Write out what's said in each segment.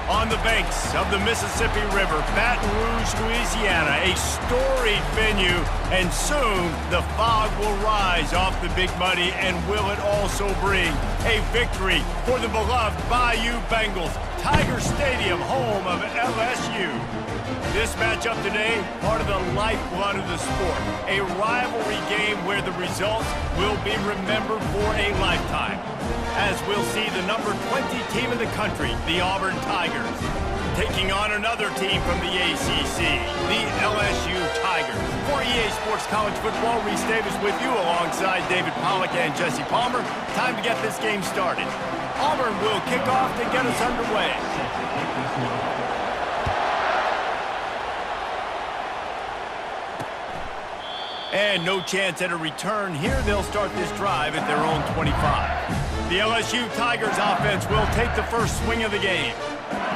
On the banks of the Mississippi River, Baton Rouge, Louisiana, a storied venue, and soon the fog will rise off the Big Muddy, and will it also bring a victory for the beloved Bayou Bengals, Tiger Stadium, home of LSU. This matchup today, part of the lifeblood of the sport, a rivalry game where the results will be remembered for a lifetime, as we'll see the number 20 team in the country, the Auburn Tigers, taking on another team from the ACC, the LSU Tigers. For EA Sports College Football, Reese Davis with you alongside David Pollack and Jesse Palmer. Time to get this game started. Auburn will kick off to get us underway. And no chance at a return here. They'll start this drive at their own 25. The LSU Tigers offense will take the first swing of the game.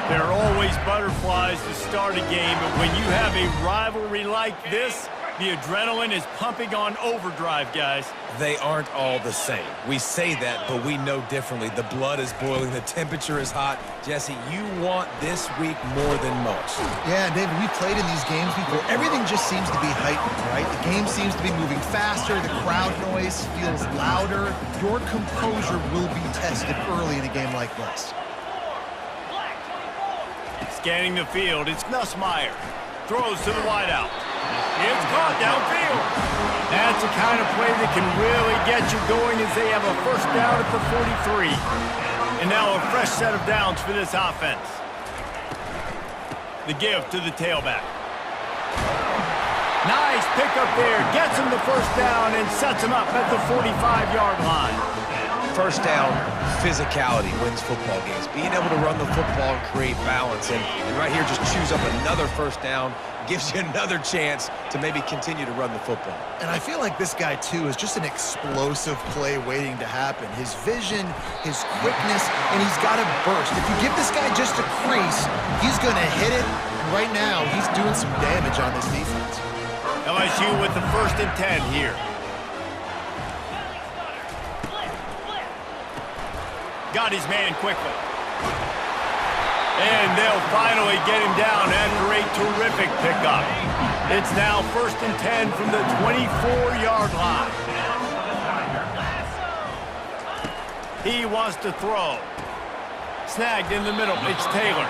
There are always butterflies to start a game, but when you have a rivalry like this, the adrenaline is pumping on overdrive, guys. They aren't all the same. We say that, but we know differently. The blood is boiling. The temperature is hot. Jesse, you want this week more than most. Yeah, David, we've played in these games before. Everything just seems to be heightened, right? The game seems to be moving faster. The crowd noise feels louder. Your composure will be tested early in a game like this. Scanning the field, it's Nussmeier. Throws to the wideout. It's caught downfield. That's the kind of play that can really get you going as they have a first down at the 43. And now a fresh set of downs for this offense. The give to the tailback. Nice pickup there. Gets him the first down and sets him up at the 45-yard line. First down, physicality wins football games. Being able to run the football and create balance. And right here, just choose up another first down. Gives you another chance to maybe continue to run the football. And I feel like this guy, too, is just an explosive play waiting to happen. His vision, his quickness, and he's got a burst. If you give this guy just a crease, he's going to hit it. And right now, he's doing some damage on this defense. LSU with the 1st and 10 here. Got his man quickly. And they'll finally get him down after a terrific pickup. It's now 1st and 10 from the 24-yard line. He wants to throw. Snagged in the middle. It's Taylor.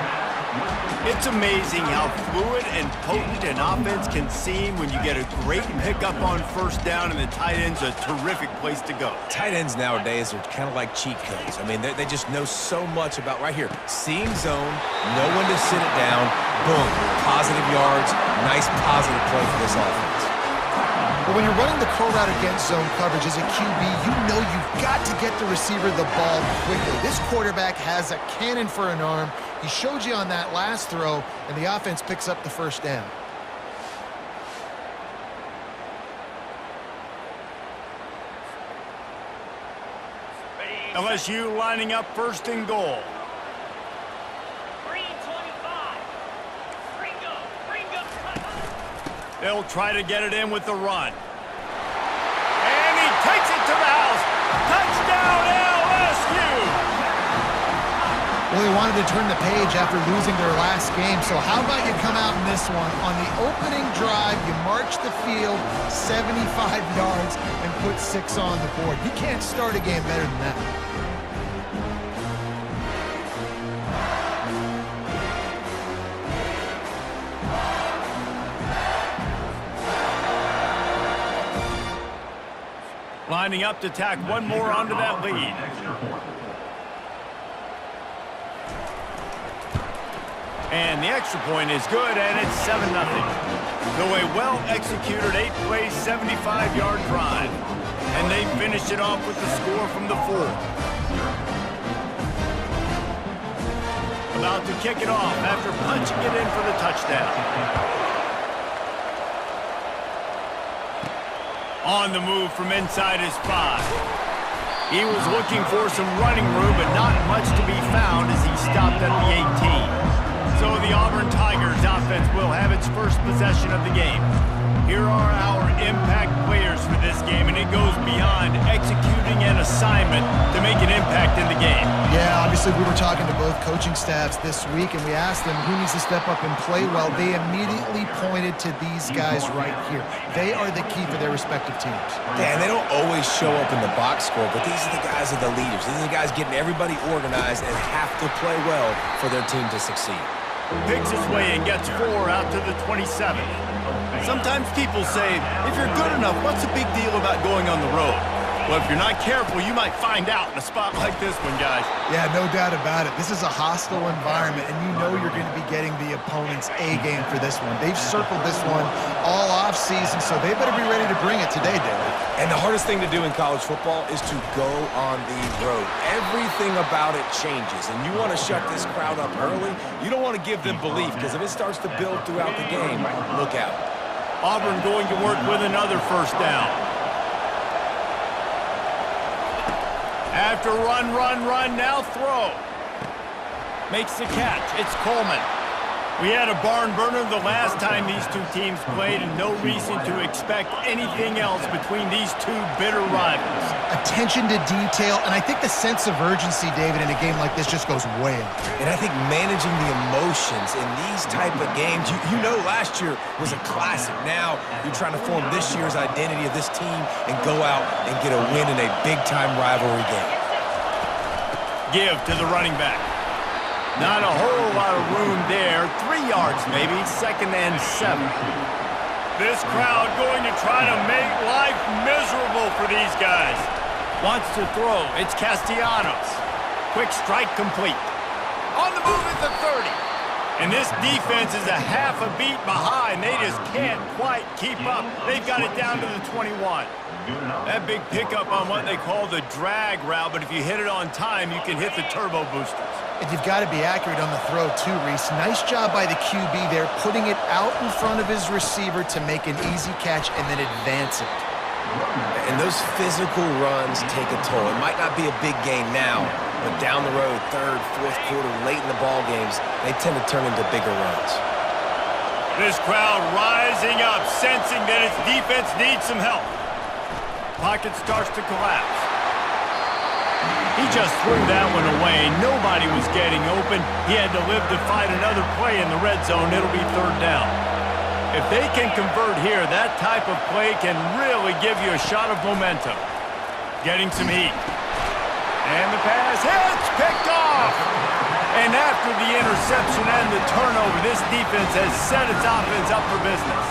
It's amazing how fluid and potent an offense can seem when you get a great pickup on first down, and the tight end's a terrific place to go. Tight ends nowadays are kind of like cheat codes. I mean, they just know so much about right here. Seeing zone, know when to sit it down, boom, positive yards, nice positive play for this offense. But when you're running the curl route against zone coverage as a QB, you know you've got to get the receiver the ball quickly. This quarterback has a cannon for an arm. He showed you on that last throw, and the offense picks up the first down. LSU lining up 1st and goal. They'll try to get it in with the run. And he takes it to the house. Touchdown, LSU! Well, they wanted to turn the page after losing their last game, so how about you come out in this one? On the opening drive, you march the field 75 yards and put 6 on the board. You can't start a game better than that. Lining up to tack one more onto that lead. And the extra point is good, and it's 7-0. So a well-executed 8-play, 75-yard drive. And they finish it off with the score from the 4. About to kick it off after punching it in for the touchdown. On the move from inside his 5. He was looking for some running room, but not much to be found as he stopped at the 18. So the Auburn Tigers offense will have its first possession of the game. Here are our impact players for this game, and it goes beyond executing an assignment to make an impact in the game. Yeah, obviously we were talking to both coaching staffs this week, and we asked them who needs to step up and play well. They immediately pointed to these guys right here. They are the key for their respective teams. Yeah, and they don't always show up in the box score, but these are the guys that are the leaders. These are the guys getting everybody organized and have to play well for their team to succeed. Picks his way and gets 4 out to the 27. Sometimes people say, if you're good enough, what's the big deal about going on the road? Well, if you're not careful, you might find out in a spot like this one, guys. Yeah, no doubt about it. This is a hostile environment, and you know you're going to be getting the opponent's A-game for this one. They've circled this one all off-season, so they better be ready to bring it today, David. And the hardest thing to do in college football is to go on the road. Everything about it changes, and you want to shut this crowd up early. You don't want to give them belief, because if it starts to build throughout the game, look out. Auburn going to work with another first down. After run, now throw. Makes the catch. It's Coleman. We had a barn burner the last time these two teams played, and no reason to expect anything else between these two bitter rivals. Attention to detail, and I think the sense of urgency, David, in a game like this just goes way up. And I think managing the emotions in these type of games, you know last year was a classic. Now you're trying to form this year's identity of this team and go out and get a win in a big-time rivalry game. Give to the running back. Not a whole lot of room there. 3 yards maybe, 2nd and 7. This crowd going to try to make life miserable for these guys. Wants to throw. It's Castellanos. Quick strike complete. On the move at the 30. And this defense is a half a beat behind. They just can't quite keep up. They've got it down to the 21. That big pickup on what they call the drag route, but if you hit it on time, you can hit the turbo boosters. And you've got to be accurate on the throw too, Reese. Nice job by the QB there, putting it out in front of his receiver to make an easy catch and then advance it. And those physical runs take a toll. It might not be a big gain now, but down the road, 3rd, 4th quarter, late in the ball games, they tend to turn into bigger runs. This crowd rising up, sensing that its defense needs some help. Pocket starts to collapse. He just threw that one away. Nobody was getting open. He had to live to fight another play in the red zone. It'll be 3rd down. If they can convert here, that type of play can really give you a shot of momentum. Getting some heat. And the pass hits, picked off. And after the interception and the turnover, this defense has set its offense up for business.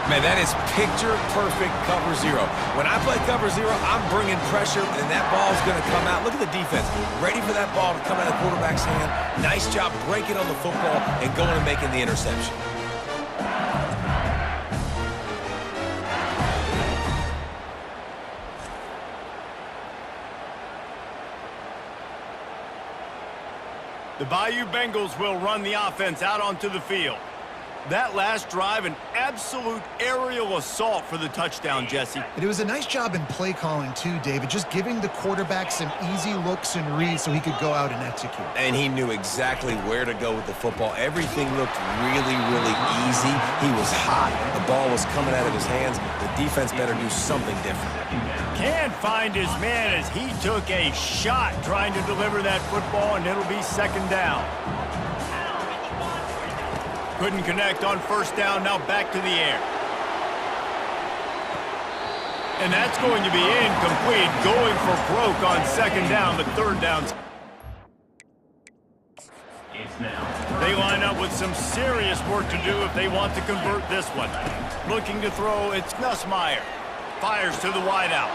Man, that is picture-perfect cover 0. When I play cover 0, I'm bringing pressure, and that ball's going to come out. Look at the defense. Ready for that ball to come out of the quarterback's hand. Nice job breaking on the football and going and making the interception. The Bayou Bengals will run the offense out onto the field. That last drive, an absolute aerial assault for the touchdown, Jesse. And it was a nice job in play calling too, David, just giving the quarterback some easy looks and reads so he could go out and execute. And he knew exactly where to go with the football. Everything looked really, really easy. He was hot. The ball was coming out of his hands. The defense better do something different. Can't find his man as he took a shot trying to deliver that football, and it'll be 2nd down. Couldn't connect on 1st down, now back to the air. And that's going to be incomplete, going for broke on 2nd down, but 3rd down's. They line up with some serious work to do if they want to convert this one. Looking to throw, it's Nussmeier. Fires to the wideout.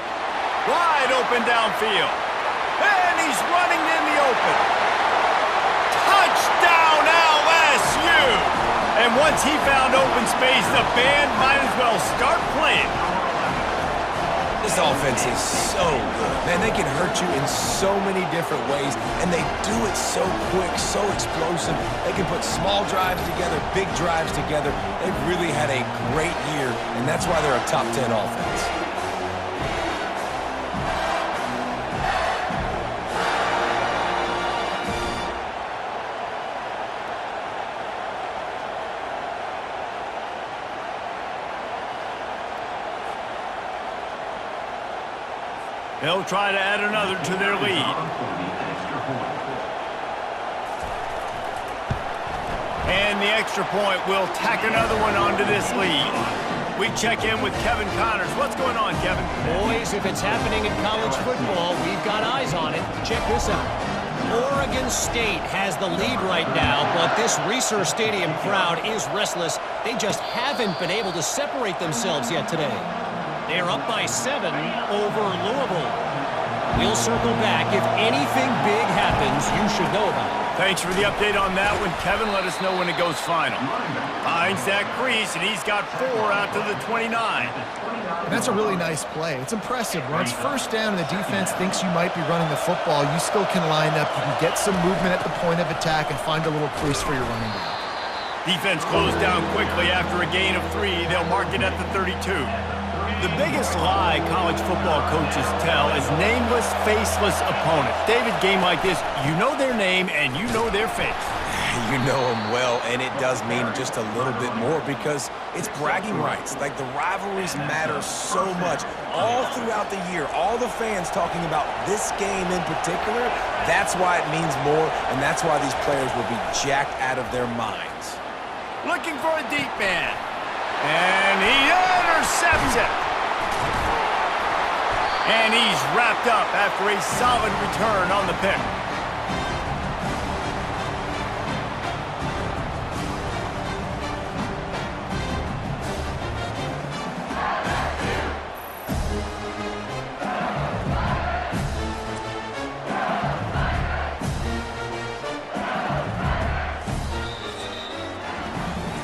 Wide open downfield. And he's running in the open. Touchdown LSU! And once he found open space, the band might as well start playing. This offense is so good. Man, they can hurt you in so many different ways, and they do it so quick, so explosive. They can put small drives together, big drives together. They've really had a great year, and that's why they're a top 10 offense. They'll try to add another to their lead. And the extra point will tack another one onto this lead. We check in with Kevin Connors. What's going on, Kevin? Boys, if it's happening in college football, we've got eyes on it. Check this out. Oregon State has the lead right now, but this Reser Stadium crowd is restless. They just haven't been able to separate themselves yet today. They're up by 7 over Louisville. We'll circle back. If anything big happens, you should know about it. Thanks for the update on that one, Kevin. Let us know when it goes final. Finds that crease, and he's got 4 out to the 29. And that's a really nice play. It's impressive. When it's first down and the defense thinks you might be running the football, you still can line up. You can get some movement at the point of attack and find a little crease for your running back. Defense closed down quickly after a gain of 3. They'll mark it at the 32. The biggest lie college football coaches tell is nameless, faceless opponents. David, game like this, you know their name and you know their face. You know them well, and it does mean just a little bit more because it's bragging rights. Like, the rivalries matter so much all throughout the year. All the fans talking about this game in particular, that's why it means more, and that's why these players will be jacked out of their minds. Looking for a deep man. And he intercepts it. And he's wrapped up after a solid return on the pick.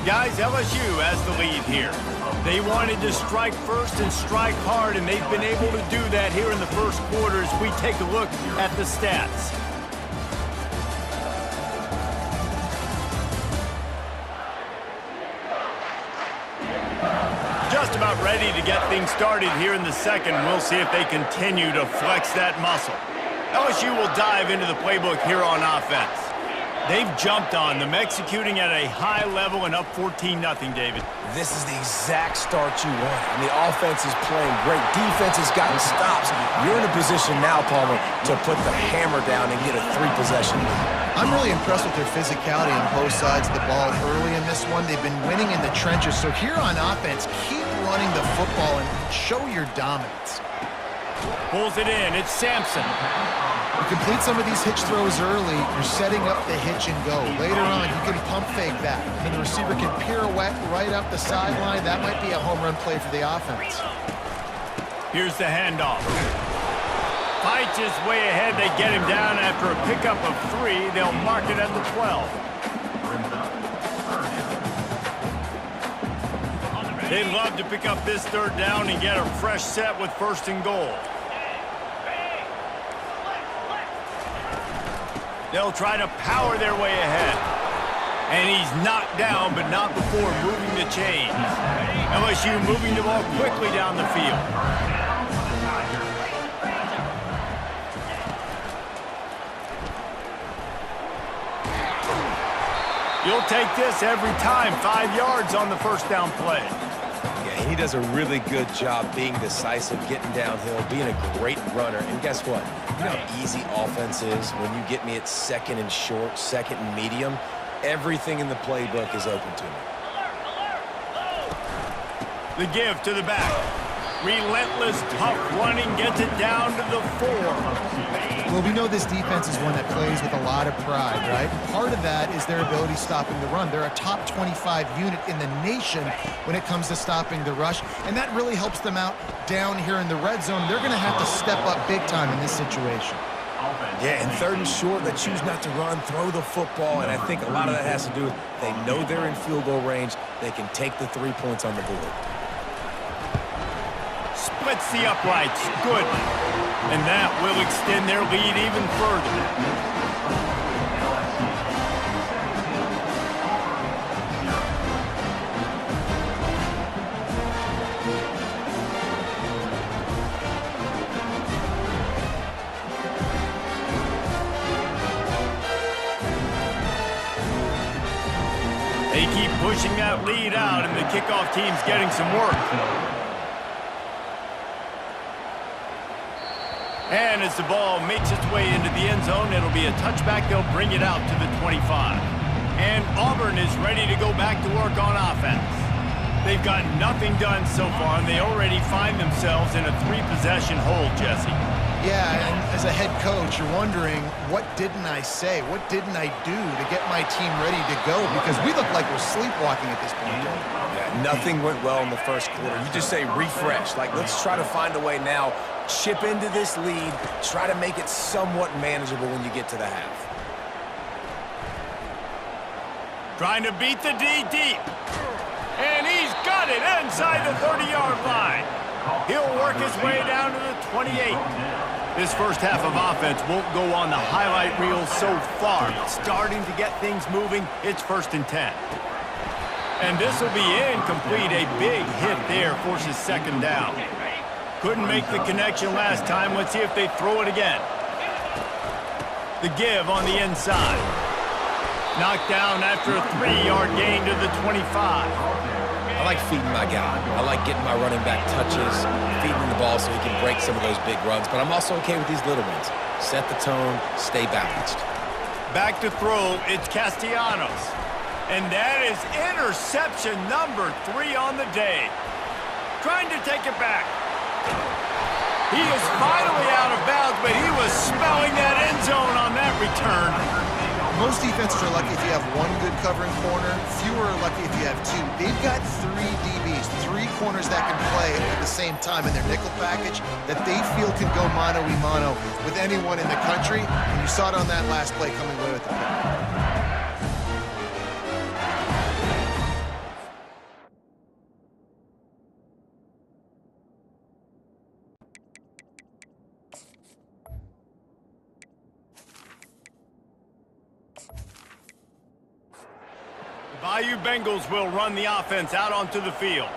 Guys, LSU has the lead here. They wanted to strike first and strike hard, and they've been able to do that here in the first quarter as we take a look at the stats. Just about ready to get things started here in the second. We'll see if they continue to flex that muscle. LSU will dive into the playbook here on offense. They've jumped on them, executing at a high level and up 14-0, David. This is the exact start you want, and the offense is playing great. Defense has gotten stops. You're in a position now, Palmer, to put the hammer down and get a 3-possession lead. I'm really impressed with their physicality on both sides of the ball early in this one. They've been winning in the trenches, so here on offense, keep running the football and show your dominance. Pulls it in. It's Sampson. You complete some of these hitch throws early, you're setting up the hitch and go. Later on, you can pump fake that, and the receiver can pirouette right up the sideline. That might be a home run play for the offense. Here's the handoff. Fights his way ahead. They get him down after a pickup of 3. They'll mark it at the 12. They'd love to pick up this third down and get a fresh set with 1st and goal. They'll try to power their way ahead. And he's knocked down, but not before moving the chains. LSU moving the ball quickly down the field. You'll take this every time. 5 yards on the first down play. He does a really good job being decisive, getting downhill, being a great runner. And guess what? You know how easy offense is when you get me at 2nd and short, 2nd and medium? Everything in the playbook is open to me. The give to the back. Relentless, tough running, gets it down to the 4. Well, we know this defense is one that plays with a lot of pride, right? And part of that is their ability stopping the run. They're a top 25 unit in the nation when it comes to stopping the rush, and that really helps them out down here in the red zone. They're going to have to step up big time in this situation. Yeah, and 3rd and short, they choose not to run, throw the football, and I think a lot of that has to do with they know they're in field goal range. They can take the 3 points on the board. Splits the uprights. Good. And that will extend their lead even further. They keep pushing that lead out, and the kickoff team's getting some work. And as the ball makes its way into the end zone, it'll be a touchback. They'll bring it out to the 25. And Auburn is ready to go back to work on offense. They've got nothing done so far, and they already find themselves in a 3-possession hole, Jesse. Yeah, and as a head coach, you're wondering, what didn't I say? What didn't I do to get my team ready to go? Because we look like we're sleepwalking at this point. Yeah, nothing went well in the first quarter. You just say refresh. Like, let's try to find a way now. Chip into this lead. Try to make it somewhat manageable when you get to the half. Trying to beat the D deep. And he's got it inside the 30-yard line. He'll work his way down to the 28. This first half of offense won't go on the highlight reel so far. Starting to get things moving, it's 1st and 10. And this will be incomplete. A big hit there forces 2nd down. Couldn't make the connection last time. Let's see if they throw it again. The give on the inside. Knocked down after a 3-yard gain to the 25. I like feeding my guy. I like getting my running back touches, feeding the ball so he can break some of those big runs. But I'm also okay with these little ones. Set the tone, stay balanced. Back to throw, it's Castellanos. And that is interception number 3 on the day. Trying to take it back. He is finally out of bounds, but he was smelling that end zone on that return. Most defenses are lucky if you have one good covering corner. Fewer are lucky if you have 2. They've got 3 DBs, 3 corners that can play at the same time in their nickel package that they feel can go mano-a-mano with anyone in the country. And you saw it on that last play coming away with the pick. Bayou Bengals will run the offense out onto the field.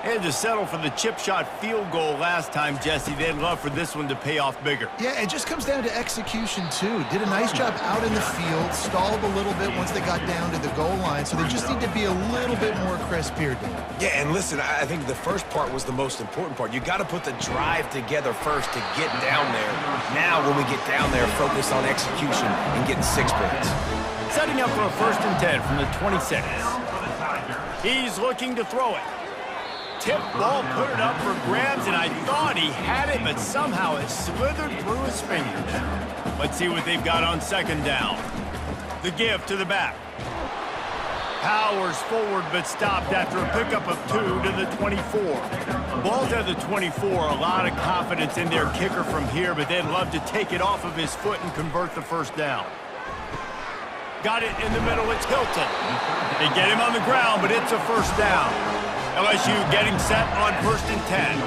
They had to settle for the chip shot field goal last time, Jesse. They'd love for this one to pay off bigger. Yeah, it just comes down to execution, too. Did a nice job out in the field, stalled a little bit once they got down to the goal line, so they just need to be a little bit more crisp here, Dave. Yeah, and listen, I think the first part was the most important part. You got to put the drive together first to get down there. Now, when we get down there, focus on execution and getting 6 points. Setting up for a 1st and 10 from the 26. He's looking to throw it. Tip ball, put it up for grabs, and I thought he had it, but somehow it slithered through his fingers. Let's see what they've got on 2nd down. The give to the back. Powers forward, but stopped after a pickup of 2 to the 24. Ball's at the 24, a lot of confidence in their kicker from here, but they'd love to take it off of his foot and convert the 1st down. Got it in the middle, it's Hilton. They get him on the ground, but it's a 1st down. LSU getting set on 1st and 10.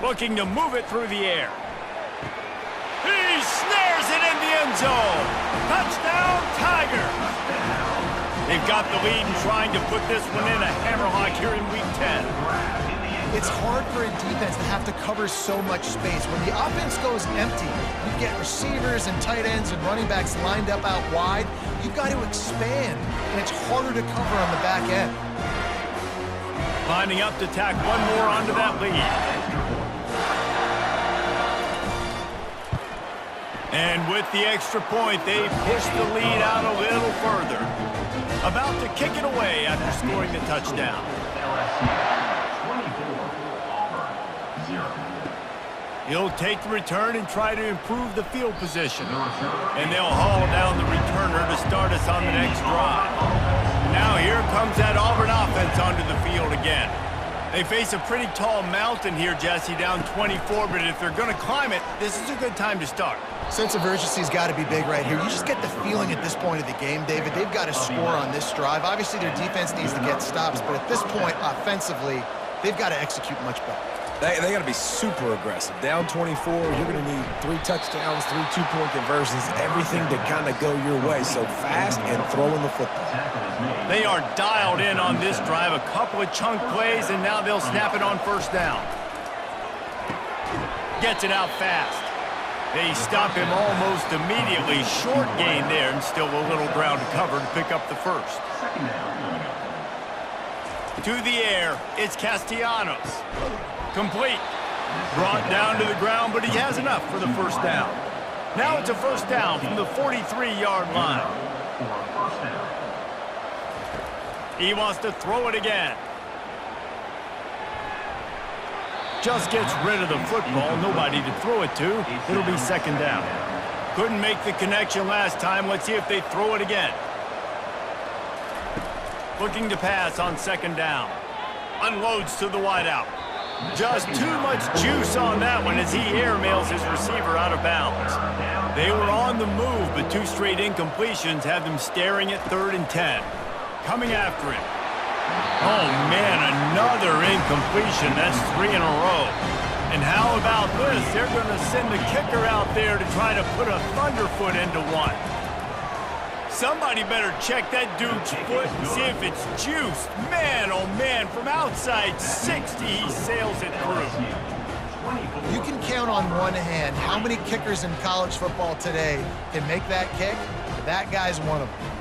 Looking to move it through the air. He snares it in the end zone. Touchdown, Tigers. They've got the lead and trying to put this one in a hammerlock here in Week 10. It's hard for a defense to have to cover so much space. When the offense goes empty, you get receivers and tight ends and running backs lined up out wide. You've got to expand, and it's harder to cover on the back end. Lining up to tack one more onto that lead. And with the extra point, they push the lead out a little further. About to kick it away after scoring the touchdown. He'll take the return and try to improve the field position. And they'll haul down the returner to start us on the next drive. Now here comes that Auburn offense onto the field again. They face a pretty tall mountain here, Jesse, down 24, but if they're going to climb it, this is a good time to start. Sense of urgency's got to be big right here. You just get the feeling at this point of the game, David, they've got to score on this drive. Obviously, their defense needs to get stops, but at this point, offensively, they've got to execute much better. They got to be super aggressive. Down 24, you're going to need 3 touchdowns, 3 two-point conversions, everything to kind of go your way. So fast and throwing the football. They are dialed in on this drive. A couple of chunk plays, and now they'll snap it on 1st down. Gets it out fast. They stop him almost immediately. Short gain there, and still a little ground to cover to pick up the 1st. To the air, it's Castellanos. Complete. Brought down to the ground, but he has enough for the first down. Now it's a first down from the 43-yard line. He wants to throw it again. Just gets rid of the football. Nobody to throw it to. It'll be second down. Couldn't make the connection last time. Let's see if they throw it again. Looking to pass on second down. Unloads to the wideout. Just too much juice on that one as he airmails his receiver out of bounds. They were on the move, but two straight incompletions have them staring at 3rd and 10. Coming after it. Oh, man, another incompletion. That's 3 in a row. And how about this? They're going to send the kicker out there to try to put a thunderfoot into one. Somebody better check that dude's foot and see if it's juiced. Man, oh man, from outside 60, he sails it through. You can count on one hand how many kickers in college football today can make that kick. That guy's one of them.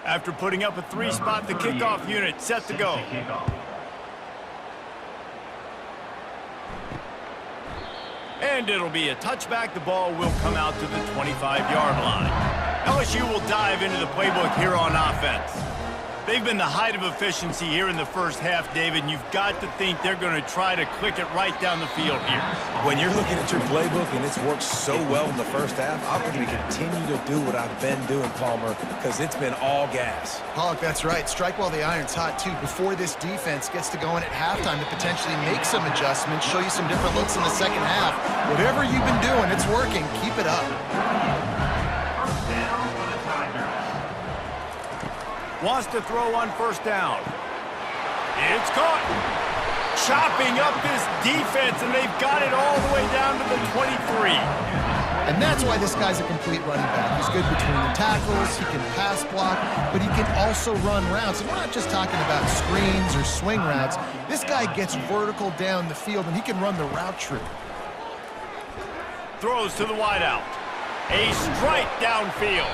After putting up a 3-spot, the kickoff unit set to go. And it'll be a touchback. The ball will come out to the 25-yard line. LSU will dive into the playbook here on offense. They've been the height of efficiency here in the first half, David, and you've got to think they're going to try to click it right down the field here. When you're looking at your playbook and it's worked so well in the first half, I'm going to continue to do what I've been doing, Palmer, because it's been all gas. Pollock, that's right. Strike while the iron's hot, too, before this defense gets to going at halftime to potentially make some adjustments, show you some different looks in the second half. Whatever you've been doing, it's working. Keep it up. Wants to throw on first down. It's caught. Chopping up this defense, and they've got it all the way down to the 23. And that's why this guy's a complete running back. He's good between the tackles, he can pass block, but he can also run routes. And we're not just talking about screens or swing routes. This guy gets vertical down the field, and he can run the route tree. Throws to the wideout. A strike downfield.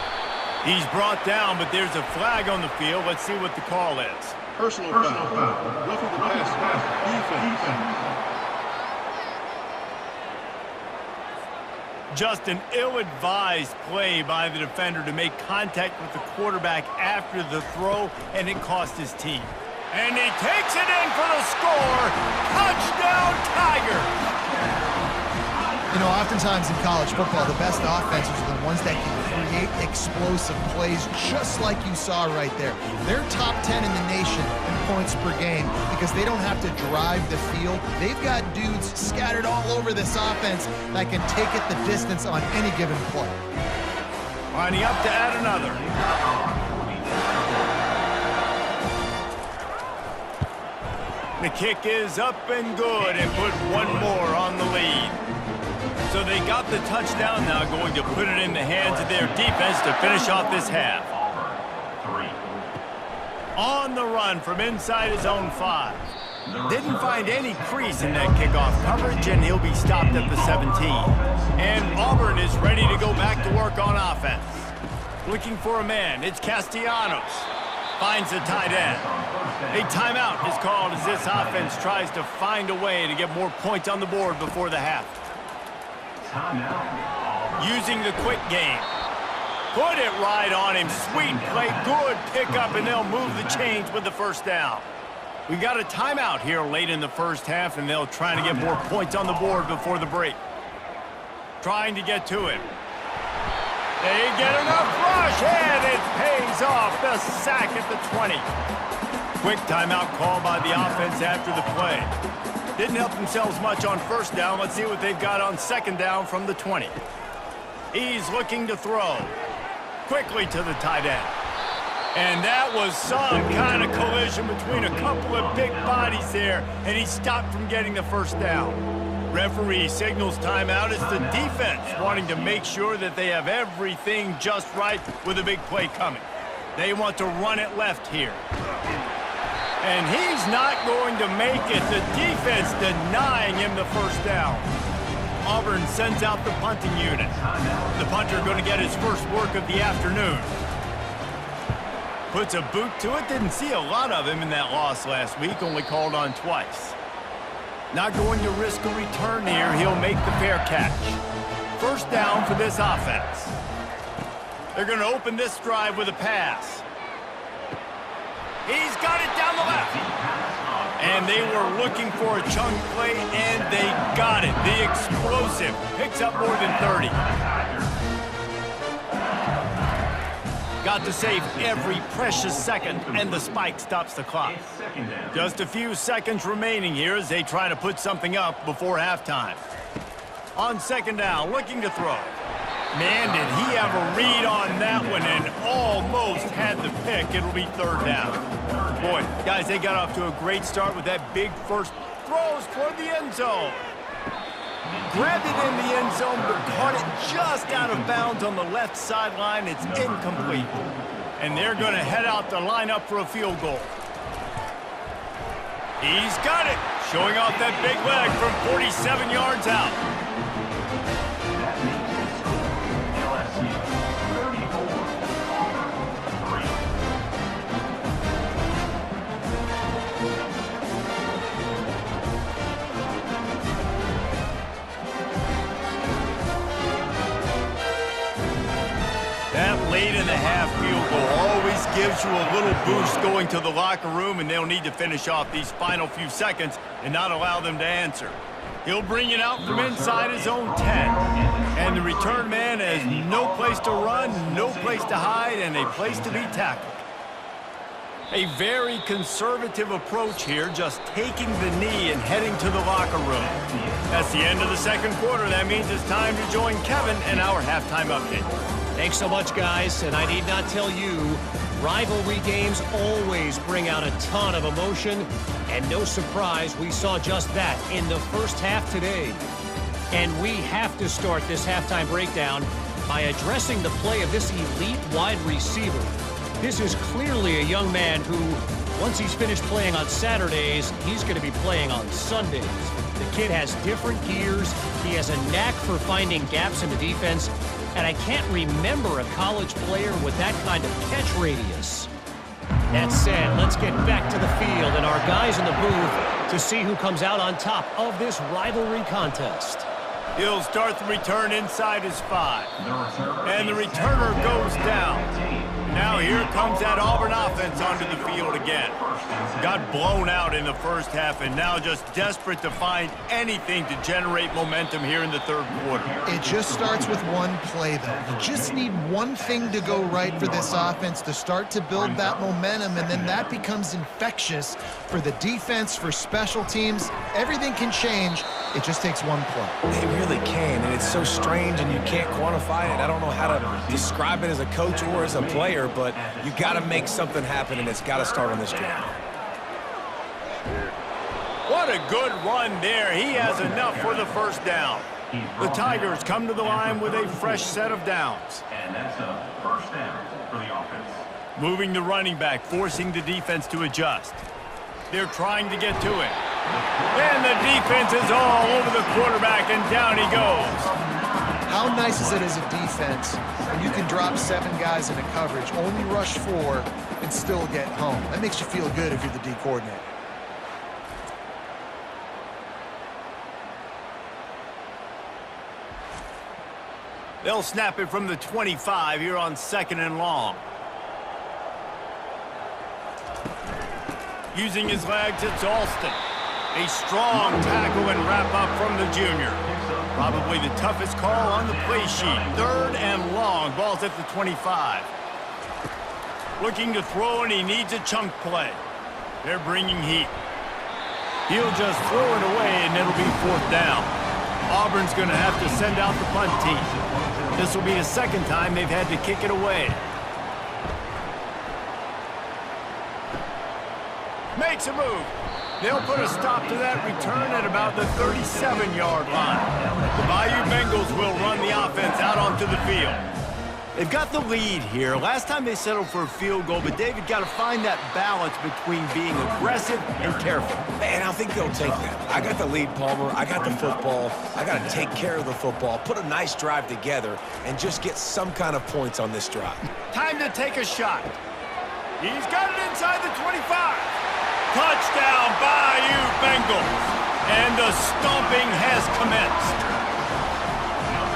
He's brought down, but there's a flag on the field. Let's see what the call is. Personal foul. Roughing the pass. Defense. Just an ill-advised play by the defender to make contact with the quarterback after the throw, and it cost his team. And he takes it in for the score. Touchdown, Tigers! You know, oftentimes in college football, the best offenses are the ones that can create explosive plays, just like you saw right there. They're top 10 in the nation in points per game because they don't have to drive the field. They've got dudes scattered all over this offense that can take it the distance on any given play. Lining up to add another. The kick is up and good and put one more on the lead. So they got the touchdown now, going to put it in the hands of their defense to finish off this half. On the run from inside his own 5. Didn't find any crease in that kickoff coverage, and he'll be stopped at the 17. And Auburn is ready to go back to work on offense. Looking for a man, it's Castellanos. Finds the tight end. A timeout is called as this offense tries to find a way to get more points on the board before the half. Using the quick game. Put it right on him. Sweet play. Good pickup, and they'll move the chains with the first down. We got a timeout here late in the first half, and they'll try to get more points on the board before the break. Trying to get to him. They get enough rush, and it pays off. The sack at the 20. Quick timeout call by the offense after the play. Didn't help themselves much on first down. Let's see what they've got on second down from the 20. He's looking to throw. Quickly to the tight end. And that was some kind of collision between a couple of big bodies there, and he stopped from getting the first down. Referee signals timeout. It's the defense wanting to make sure that they have everything just right with a big play coming. They want to run it left here. And he's not going to make it. The defense denying him the first down. Auburn sends out the punting unit. The punter going to get his first work of the afternoon. Puts a boot to it. Didn't see a lot of him in that loss last week. Only called on twice. Not going to risk a return here. He'll make the fair catch. First down for this offense. They're going to open this drive with a pass. He's got it down the left. And they were looking for a chunk play, and they got it. The explosive picks up more than 30. Got to save every precious second, and the spike stops the clock. Just a few seconds remaining here as they try to put something up before halftime. On second down, looking to throw. Man, did he have a read on that one and almost had the pick. It'll be third down. Boy, guys, they got off to a great start with that big first throws toward the end zone. Grabbed it in the end zone, but caught it just out of bounds on the left sideline. It's incomplete. And they're going to head out to line up for a field goal. He's got it, showing off that big leg from 47 yards out. Late in the half field goal always gives you a little boost going to the locker room, and they'll need to finish off these final few seconds and not allow them to answer. He'll bring it out from inside his own 10. And the return man has no place to run, no place to hide, and a place to be tackled. A very conservative approach here, just taking the knee and heading to the locker room. That's the end of the second quarter. That means it's time to join Kevin and our halftime update. Thanks so much, guys, and I need not tell you, rivalry games always bring out a ton of emotion, and no surprise, we saw just that in the first half today. And we have to start this halftime breakdown by addressing the play of this elite wide receiver. This is clearly a young man who, once he's finished playing on Saturdays, he's going to be playing on Sundays. The kid has different gears, he has a knack for finding gaps in the defense, and I can't remember a college player with that kind of catch radius. That said, let's get back to the field and our guys in the booth to see who comes out on top of this rivalry contest. He'll start the return inside his 5. And the returner goes down. Now here comes that Auburn offense onto the field again. Got blown out in the first half and now just desperate to find anything to generate momentum here in the third quarter. It just starts with one play, though. You just need one thing to go right for this offense to start to build that momentum, and then that becomes infectious for the defense, for special teams. Everything can change. It just takes one play. They really can, and it's so strange, and you can't quantify it. I don't know how to describe it as a coach or as a player, but you got to make something happen, and it's got to start on this drive. What a good run there. He has enough for the first down. The Tigers come to the line with a fresh set of downs. And that's a first down for the offense. Moving the running back, forcing the defense to adjust. They're trying to get to it. And the defense is all over the quarterback, and down he goes. How nice is it as a defense when you can drop 7 guys into coverage, only rush 4, and still get home? That makes you feel good if you're the D coordinator. They'll snap it from the 25 here on 2nd and long. Using his legs, it's Alston. A strong tackle and wrap up from the junior. Probably the toughest call on the play sheet. 3rd and long. Ball's at the 25. Looking to throw, and he needs a chunk play. They're bringing heat. He'll just throw it away, and it'll be 4th down. Auburn's going to have to send out the punt team. This will be the 2nd time they've had to kick it away. Makes a move. They'll put a stop to that return at about the 37-yard line. The Bayou Bengals will run the offense out onto the field. They've got the lead here. Last time they settled for a field goal, but David got to find that balance between being aggressive and careful. Man, I think they'll take that. I got the lead, Palmer. I got the football. I got to take care of the football, put a nice drive together, and just get some kind of points on this drive. Time to take a shot. He's got it inside the 25. Touchdown, Bayou Bengals. And the stomping has commenced.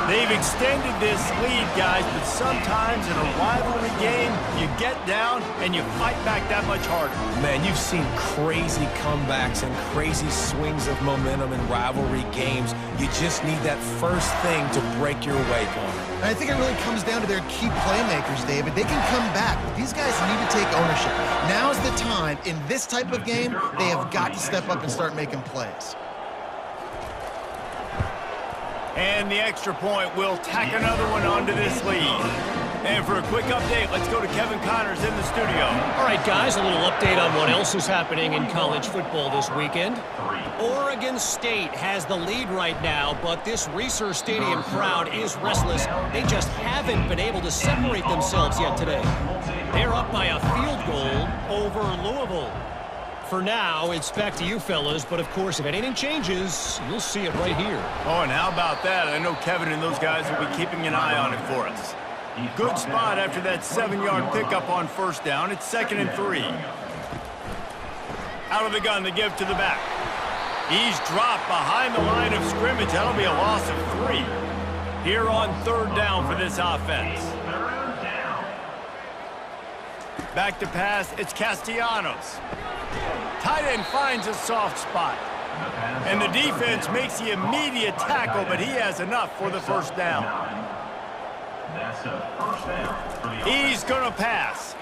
They've extended this lead, guys, but sometimes in a rivalry game, you get down and you fight back that much harder. Man, you've seen crazy comebacks and crazy swings of momentum in rivalry games. You just need that first thing to break your way, Palmer. And I think it really comes down to their key playmakers, David. They can come back, but these guys need to take ownership. Now's the time. In this type of game, they have got to step up and start making plays. And the extra point will tack another one onto this lead. And for a quick update, let's go to Kevin Connors in the studio. All right, guys, a little update on what else is happening in college football this weekend. Oregon State has the lead right now, but this Research Stadium crowd is restless. They just haven't been able to separate themselves yet today. They're up by a field goal over Louisville. For now, it's back to you fellas, but of course, if anything changes, you'll see it right here. Oh, and how about that? I know Kevin and those guys will be keeping an eye on it for us. Good spot after that 7-yard pickup on first down. It's 2nd and 3. Out of the gun, the give to the back. He's dropped behind the line of scrimmage. That'll be a loss of 3. Here on 3rd down for this offense. Back to pass, it's Castellanos. Tight end finds a soft spot. And the defense makes the immediate tackle, but he has enough for the first down. He's going to pass.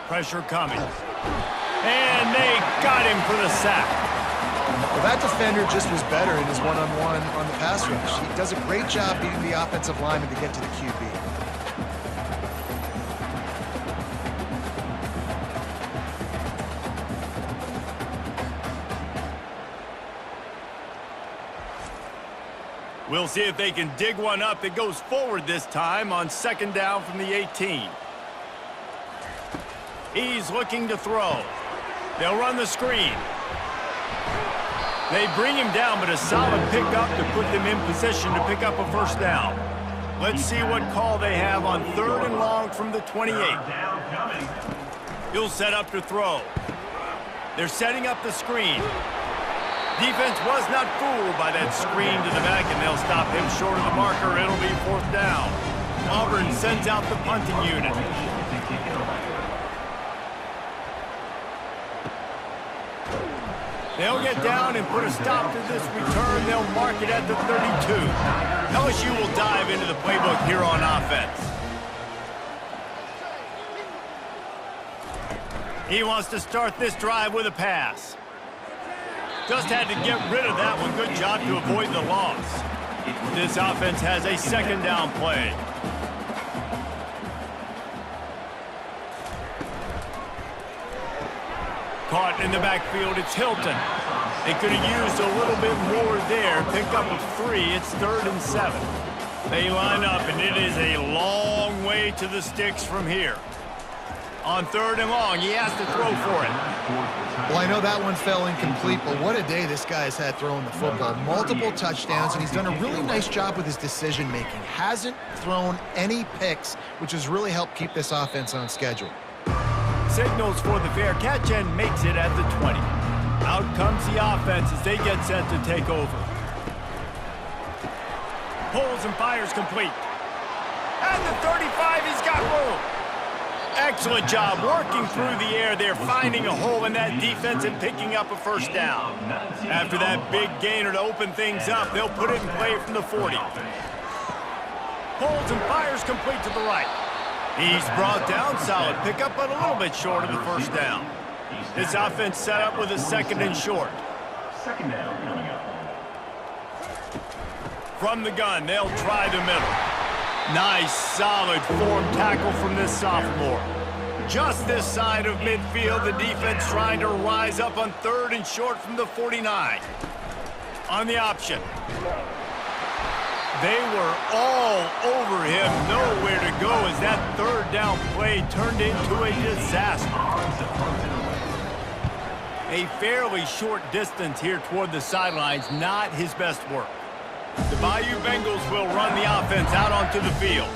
Pressure coming. And they got him for the sack. Well, that defender just was better in his one-on-one on the pass rush. He does a great job beating the offensive lineman to get to the QB. We'll see if they can dig one up that goes forward this time on 2nd down from the 18. He's looking to throw. They'll run the screen. They bring him down, but a solid pickup to put them in position to pick up a first down. Let's see what call they have on 3rd and long from the 28. He'll set up to throw. They're setting up the screen. Defense was not fooled by that screen to the back, and they'll stop him short of the marker. It'll be 4th down. Auburn sends out the punting unit. They'll get down and put a stop to this return. They'll mark it at the 32. LSU will dive into the playbook here on offense. He wants to start this drive with a pass. Just had to get rid of that one. Good job to avoid the loss. This offense has a 2nd down play. Caught in the backfield, it's Hilton. They could have used a little bit more there. Pick up of 3, it's 3rd and 7. They line up, and it is a long way to the sticks from here. On 3rd and long, he has to throw for it. Well, I know that one fell incomplete, but what a day this guy's had throwing the football. Multiple touchdowns, and he's done a really nice job with his decision-making. Hasn't thrown any picks, which has really helped keep this offense on schedule. Signals for the fair catch and makes it at the 20. Out comes the offense as they get set to take over. Pulls and fires complete. At the 35, he's got room. Excellent job working through the air there, finding a hole in that defense and picking up a first down. After that big gainer to open things up, they'll put it in play from the 40. Pulls and fires complete to the right. He's brought down, solid pickup, but a little bit short of the first down. This offense set up with a 2nd and short. 2nd down coming up. From the gun, they'll try the middle. Nice, solid form tackle from this sophomore. Just this side of midfield, the defense trying to rise up on 3rd and short from the 49. On the option. They were all over him, nowhere to go as that third down play turned into a disaster. A fairly short distance here toward the sidelines, not his best work. The Bayou Bengals will run the offense out onto the field.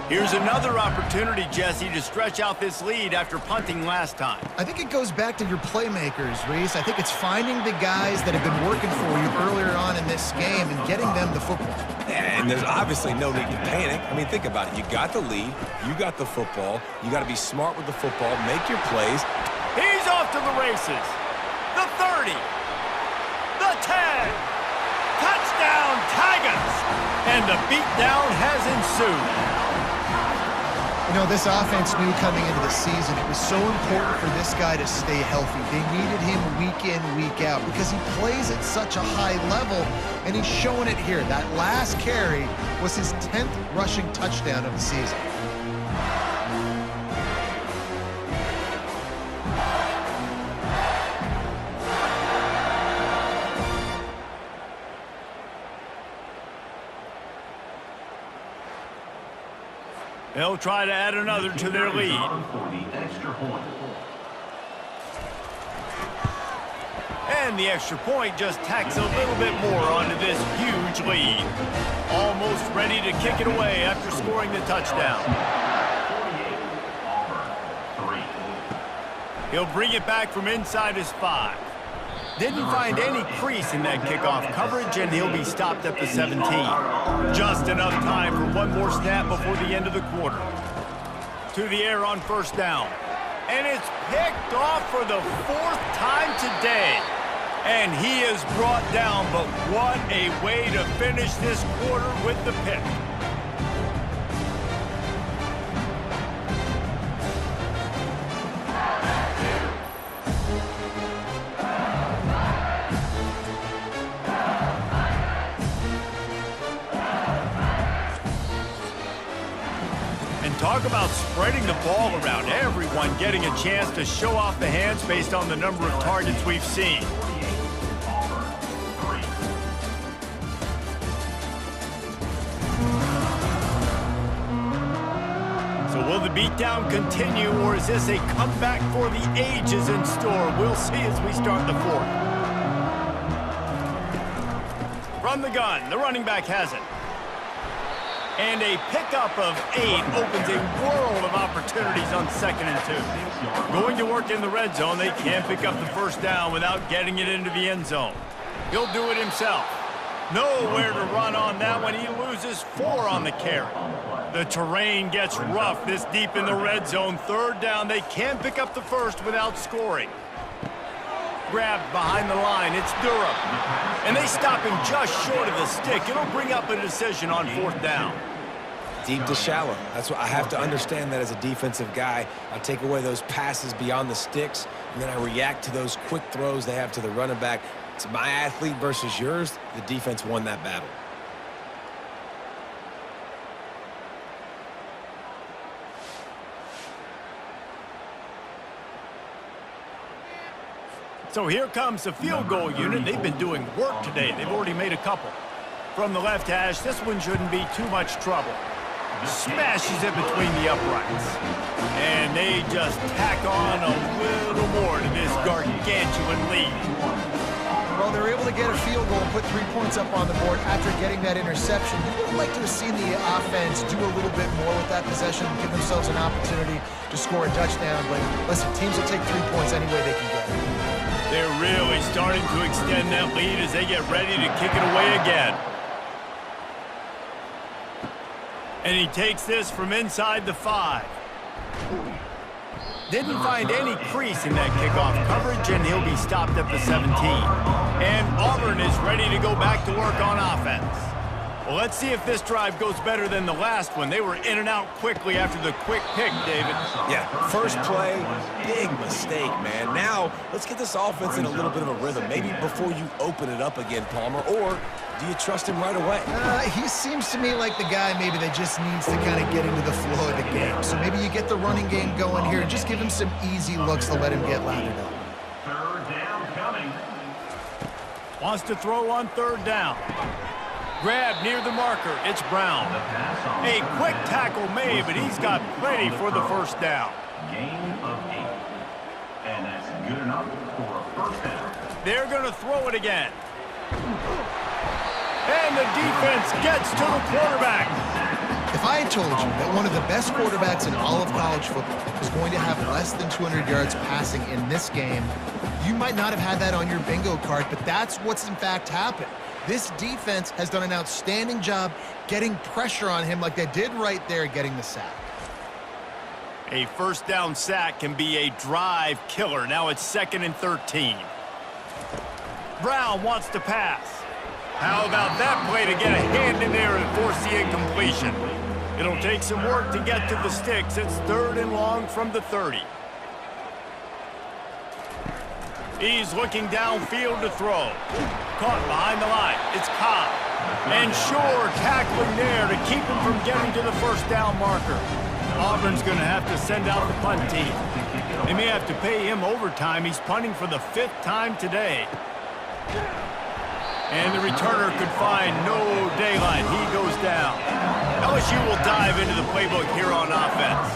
Here's another opportunity, Jesse, to stretch out this lead after punting last time. I think it goes back to your playmakers, Reese. I think it's finding the guys that have been working for you earlier on in this game and getting them the football. Yeah, and there's obviously no need to panic. I mean, think about it. You got the lead. You got the football. You got to be smart with the football. Make your plays. He's off to the races. The 30. The 10. Touchdown, Tigers. And the beatdown has ensued. You know, this offense knew coming into the season it was so important for this guy to stay healthy. They needed him week in, week out because he plays at such a high level, and he's showing it here. That last carry was his 10th rushing touchdown of the season. They'll try to add another to their lead. And the extra point just tacks a little bit more onto this huge lead. Almost ready to kick it away after scoring the touchdown. He'll bring it back from inside his 5. Didn't find any crease in that kickoff coverage, and he'll be stopped at the 17. Just enough time for one more snap before the end of the quarter. To the air on first down. And it's picked off for the 4th time today. And he is brought down, but what a way to finish this quarter with the pick. Talk about spreading the ball around. Everyone getting a chance to show off the hands based on the number of targets we've seen. So will the beatdown continue, or is this a comeback for the ages in store? We'll see as we start the 4th. From the gun, the running back has it. And a pickup of 8 opens a world of opportunities on 2nd and 2. Going to work in the red zone, they can't pick up the first down without getting it into the end zone. He'll do it himself. Nowhere to run on that one. He loses 4 on the carry. The terrain gets rough this deep in the red zone. 3rd down, they can't pick up the first without scoring. Grabbed behind the line, it's Durham. And they stop him just short of the stick. It'll bring up a decision on 4th down. Deep to shallow. That's what I have to understand that as a defensive guy. I take away those passes beyond the sticks, and then I react to those quick throws they have to the running back. It's my athlete versus yours. The defense won that battle. So here comes the field goal unit. They've been doing work today. They've already made a couple. From the left hash, this one shouldn't be too much trouble. Smashes it between the uprights. And they just tack on a little more to this gargantuan lead. Well, they're able to get a field goal and put 3 points up on the board after getting that interception. You would like to have seen the offense do a little bit more with that possession, give themselves an opportunity to score a touchdown. But listen, teams will take 3 points any way they can get it. They're really starting to extend that lead as they get ready to kick it away again. And he takes this from inside the 5. Didn't find any crease in that kickoff coverage, and he'll be stopped at the 17. And Auburn is ready to go back to work on offense. Well, let's see if this drive goes better than the last one. They were in and out quickly after the quick pick, David. Yeah, first play, big mistake, man. Now, let's get this offense in a little bit of a rhythm. Maybe before you open it up again, Palmer, or do you trust him right away? He seems to me like the guy maybe that just needs to kind of get into the flow of the game. So maybe you get the running game going here and just give him some easy looks to let him get lathered up. 3rd down coming. Wants to throw on 3rd down. Grab near the marker. It's Brown. A quick tackle made, but he's got plenty for the first down. Gain of 8. And that's good enough for a first down. They're going to throw it again. And the defense gets to the quarterback. If I had told you that one of the best quarterbacks in all of college football was going to have less than 200 yards passing in this game, you might not have had that on your bingo card, but that's what's in fact happened. This defense has done an outstanding job getting pressure on him like they did right there getting the sack. A first down sack can be a drive killer. Now it's 2nd and 13. Brown wants to pass. How about that play to get a hand in there and force the incompletion? It'll take some work to get to the sticks. It's 3rd and long from the 30. He's looking downfield to throw. Caught behind the line. It's Cobb. And sure, tackling there to keep him from getting to the first down marker. Auburn's going to have to send out the punt team. They may have to pay him overtime. He's punting for the 5th time today. And the returner could find no daylight. He goes down. LSU will dive into the playbook here on offense.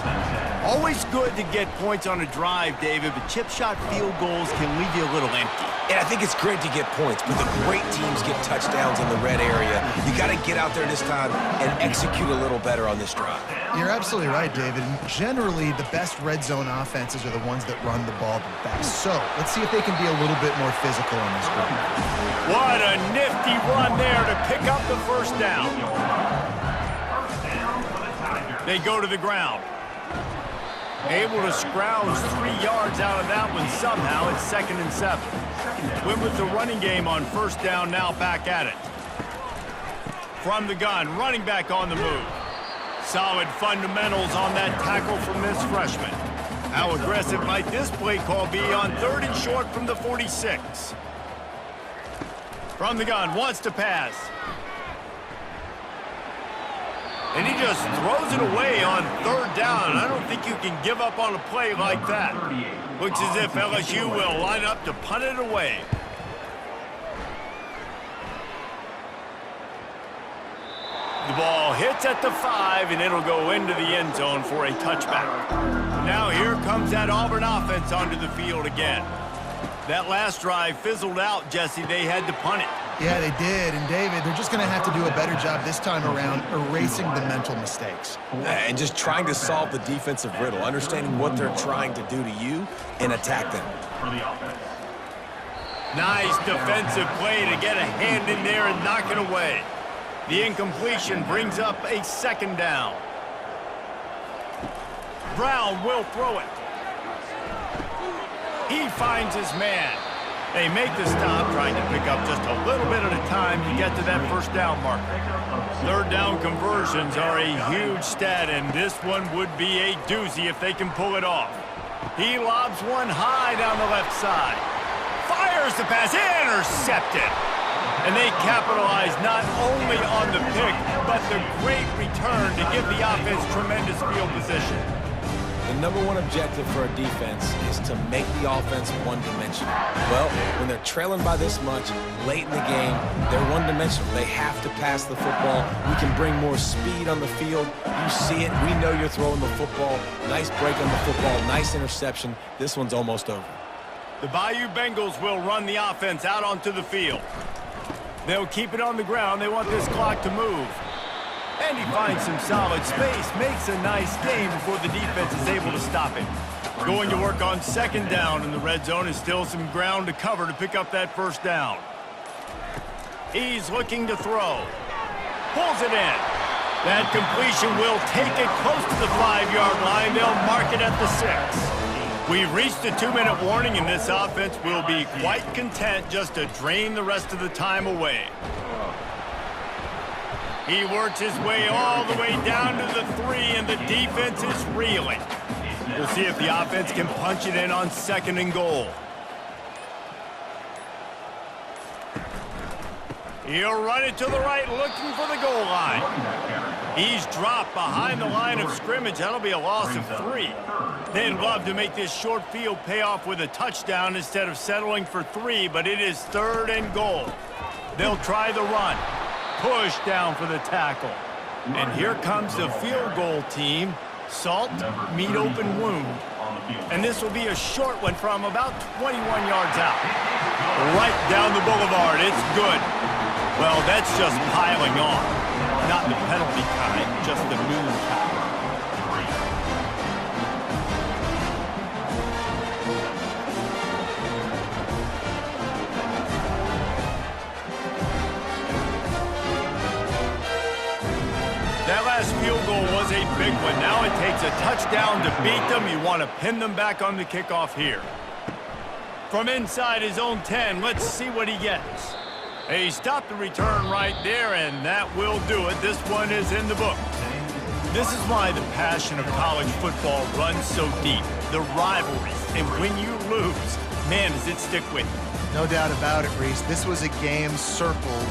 Always good to get points on a drive, David, but chip shot field goals can leave you a little empty. And I think it's great to get points, but the great teams get touchdowns in the red area. You got to get out there this time and execute a little better on this drive. You're absolutely right, David. Generally, the best red zone offenses are the ones that run the ball the best. So let's see if they can be a little bit more physical on this drive. What a nifty run there to pick up the first down. They go to the ground. Able to scrounge 3 yards out of that one somehow. It's 2nd and 7. Went with the running game on first down, now back at it. From the gun, running back on the move. Solid fundamentals on that tackle from this freshman. How aggressive might this play call be on 3rd and short from the 46? From the gun, wants to pass. And he just throws it away on 3rd down. I don't think you can give up on a play like that. Looks as if LSU will line up to punt it away. The ball hits at the 5, and it'll go into the end zone for a touchback. Now here comes that Auburn offense onto the field again. That last drive fizzled out, Jesse. They had to punt it. Yeah, they did. And, David, they're just going to have to do a better job this time around erasing the mental mistakes. And just trying to solve the defensive riddle, understanding what they're trying to do to you and attack them. Nice defensive play to get a hand in there and knock it away. The incompletion brings up a 2nd down. Brown will throw it. He finds his man. They make the stop, trying to pick up just a little bit at a time to get to that first down marker. 3rd down conversions are a huge stat, and this one would be a doozy if they can pull it off. He lobs one high down the left side. Fires the pass, intercepted. And they capitalize not only on the pick, but the great return to give the offense tremendous field position. The number one objective for a defense is to make the offense one-dimensional. Well, when they're trailing by this much, late in the game, they're one-dimensional. They have to pass the football. We can bring more speed on the field. You see it. We know you're throwing the football. Nice break on the football. Nice interception. This one's almost over. The Bayou Bengals will run the offense out onto the field. They'll keep it on the ground. They want this clock to move. And he finds some solid space, makes a nice game before the defense is able to stop it. Going to work on 2nd down in the red zone is still some ground to cover to pick up that first down. He's looking to throw. Pulls it in. That completion will take it close to the 5-yard line. They'll mark it at the 6. We've reached a 2-minute warning, and this offense will be quite content just to drain the rest of the time away. He works his way all the way down to the 3, and the defense is reeling. We'll see if the offense can punch it in on 2nd and goal. He'll run it to the right, looking for the goal line. He's dropped behind the line of scrimmage. That'll be a loss of 3. They'd love to make this short field pay off with a touchdown instead of settling for 3, but it is 3rd and goal. They'll try the run. push down for the tackle. And here comes the field goal team. Salt, meet open wound. And this will be a short one from about 21 yards out. Right down the boulevard. It's good. Well, that's just piling on. Not the penalty kind, just the moon kind. That last field goal was a big one. Now it takes a touchdown to beat them. You want to pin them back on the kickoff here. From inside his own 10, let's see what he gets. He stopped the return right there, and that will do it. This one is in the book. This is why the passion of college football runs so deep. The rivalries, and when you lose, man, does it stick with you. No doubt about it, Reese. This was a game circled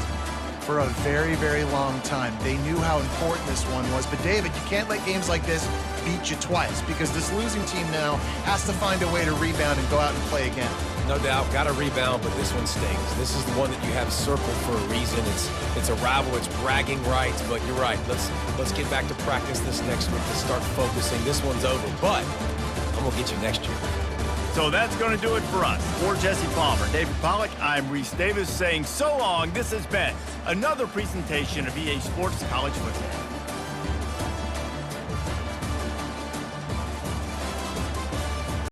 for a very, very long time. They knew how important this one was. But, David, you can't let games like this beat you twice because this losing team now has to find a way to rebound and go out and play again. No doubt, got to rebound, but this one stings. This is the one that you have circled for a reason. It's a rival, it's bragging rights, but you're right. Let's get back to practice this next week to start focusing. This one's over, but I'm gonna get you next year. So that's going to do it for us. For Jesse Palmer, David Pollack, I'm Reese Davis saying so long. This has been another presentation of EA Sports College Football.